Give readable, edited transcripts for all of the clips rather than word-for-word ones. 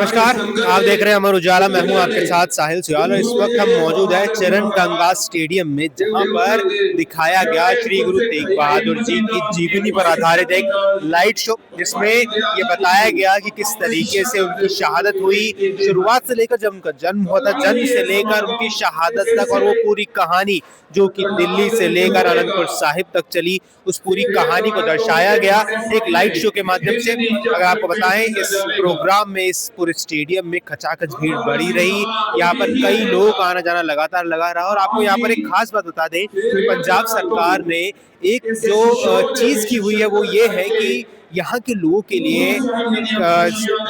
नमस्कार, आप देख रहे हैं अमर उजाला। मैं हूं आपके साथ साहिल सुयाल और इस वक्त हम मौजूद हैं चरण गंगा स्टेडियम में, जहां पर दिखाया गया श्री गुरु तेग बहादुर जी की जीवनी पर आधारित एक लाइट शो, जिसमें ये बताया गया कि किस तरीके से उनकी शहादत हुई, शुरुआत से लेकर जब उनका जन्म हुआ था, जन्म से लेकर उनकी शहादत तक, और वो पूरी कहानी जो कि दिल्ली से लेकर अनंतपुर साहिब तक चली, उस पूरी कहानी को दर्शाया गया एक लाइट शो के माध्यम से। अगर आपको बताएं, इस प्रोग्राम में, इस पूरे स्टेडियम में खचाखच भीड़ बढ़ी रही। यहाँ पर कई लोग आना जाना लगातार लगा रहा। और आपको यहाँ पर एक खास बात बता दें कि पंजाब सरकार ने एक जो चीज की हुई है वो ये है कि यहाँ के लोगों के लिए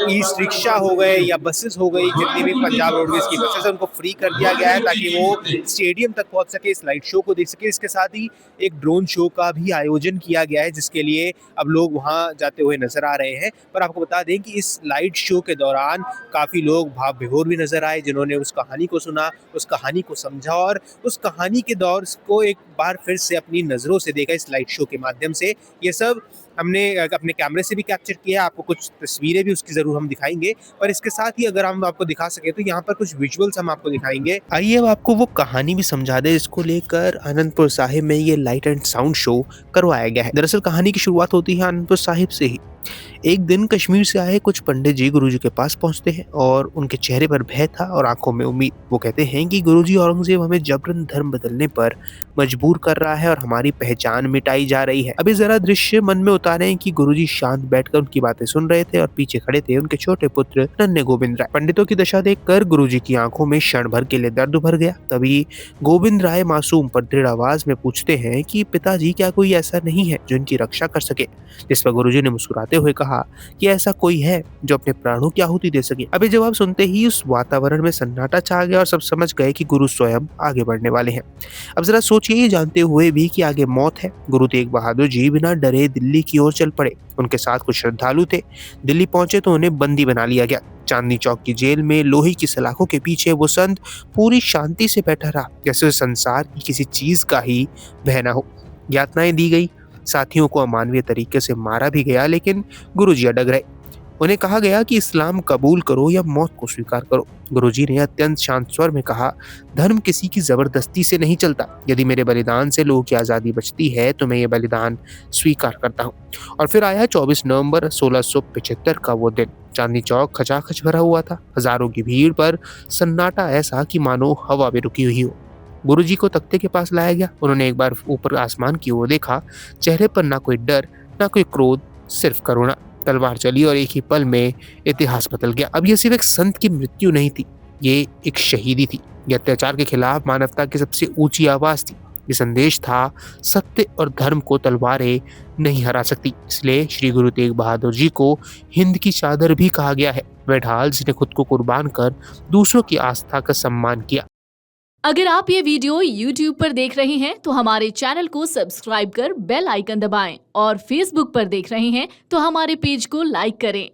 ई रिक्शा हो गए या बसेस हो गई, जितनी भी पंजाब रोडवेज की बसेस है उनको फ्री कर दिया गया है, ताकि वो स्टेडियम तक पहुंच सके, इस लाइट शो को देख सके। इसके साथ ही एक ड्रोन शो का भी आयोजन किया गया है, जिसके लिए अब लोग वहां जाते हुए नजर आ रहे हैं। पर आपको बता दें कि इस लाइट शो के दौरान काफी लोग भाव विभोर भी नजर आए, जिन्होंने उस कहानी को सुना, उस कहानी को समझा और उस कहानी के दौर को एक बार फिर से अपनी नजरों से देखा इस लाइट शो के माध्यम से। ये सब हमने अपने कैमरे से भी कैप्चर किया है, आपको कुछ तस्वीरें भी उसकी जरूर हम दिखाएंगे। और इसके साथ ही अगर हम आपको दिखा सके तो यहाँ पर कुछ विजुअल्स हम आपको दिखाएंगे। आइए अब आपको वो कहानी भी समझा दे जिसको लेकर अनंतपुर साहिब में ये लाइट एंड साउंड शो करवाया गया है। दरअसल कहानी की शुरुआत होती है अनंतपुर साहिब से ही। एक दिन कश्मीर से आए कुछ पंडित जी गुरुजी के पास पहुंचते हैं और उनके चेहरे पर भय था और आंखों में उम्मीद। वो कहते हैं कि गुरुजी, औरंगजेब हमें जबरन धर्म बदलने पर मजबूर कर रहा है और हमारी पहचान मिटाई जा रही है। अभी जरा दृश्य मन में उतारें कि गुरुजी शांत बैठकर उनकी बातें सुन रहे थे और पीछे खड़े थे उनके छोटे पुत्र नन्हे गोविंद राय। पंडितों की दशा देखकर गुरुजी की आंखों में क्षण भर के लिए दर्द भर गया। तभी गोविंद राय मासूम पर दृढ़ आवाज में पूछते हैं कि पिताजी, क्या कोई ऐसा नहीं है जो इनकी रक्षा कर सके? जिस पर गुरुजी ने मुस्कुराते हुए कहा कि ऐसा कोई है जो अपने प्राणों की आहुति दे सके। अभी जवाब सुनते ही उस वातावरण में सन्नाटा छा गया और सब समझ गए कि गुरु स्वयं आगे बढ़ने वाले हैं। अब जरा सोचिए, ये जानते हुए भी कि आगे मौत है, गुरु तेग बहादुर जी बिना डरे दिल्ली की ओर चल पड़े। उनके साथ कुछ श्रद्धालु थे। दिल्ली पहुंचे तो उन्हें बंदी बना लिया गया। चांदनी चौक की जेल में लोहे की सलाखों के पीछे वो संत पूरी शांति से बैठा रहा, जैसे संसार की किसी चीज का ही भय न हो। यातनाएं दी गई, साथियों को अमानवीय तरीके से मारा भी गया, लेकिन गुरुजी अडग रहे। उन्हें कहा गया कि इस्लाम कबूल करो या मौत को स्वीकार करो। गुरुजी ने अत्यंत शांत स्वर में कहा, धर्म किसी की जबरदस्ती से नहीं चलता। यदि मेरे बलिदान से लोगों की आजादी बचती है तो मैं ये बलिदान स्वीकार करता हूँ। और फिर आया 24 नवंबर 1675 का वो दिन। चांदनी चौक खचाखच भरा हुआ था। हजारों की भीड़ पर सन्नाटा ऐसा कि मानो हवा में रुकी हुई हो। गुरुजी को तख्ते के पास लाया गया। उन्होंने एक बार ऊपर आसमान की ओर देखा। चेहरे पर ना कोई डर, ना कोई क्रोध, सिर्फ करुणा। तलवार चली और एक ही पल में इतिहास बदल गया। अब ये सिर्फ एक संत की मृत्यु नहीं थी, ये एक शहीदी थी। ये अत्याचार के खिलाफ मानवता की सबसे ऊंची आवाज थी। ये संदेश था, सत्य और धर्म को तलवारें नहीं हरा सकती। इसलिए श्री गुरु तेग बहादुर जी को हिंद की चादर भी कहा गया है। वह ढाल जिसने खुद को कुर्बान कर दूसरों की आस्था का सम्मान किया। अगर आप ये वीडियो YouTube पर देख रहे हैं तो हमारे चैनल को सब्सक्राइब कर बेल आइकन दबाएं और Facebook पर देख रहे हैं तो हमारे पेज को लाइक करें।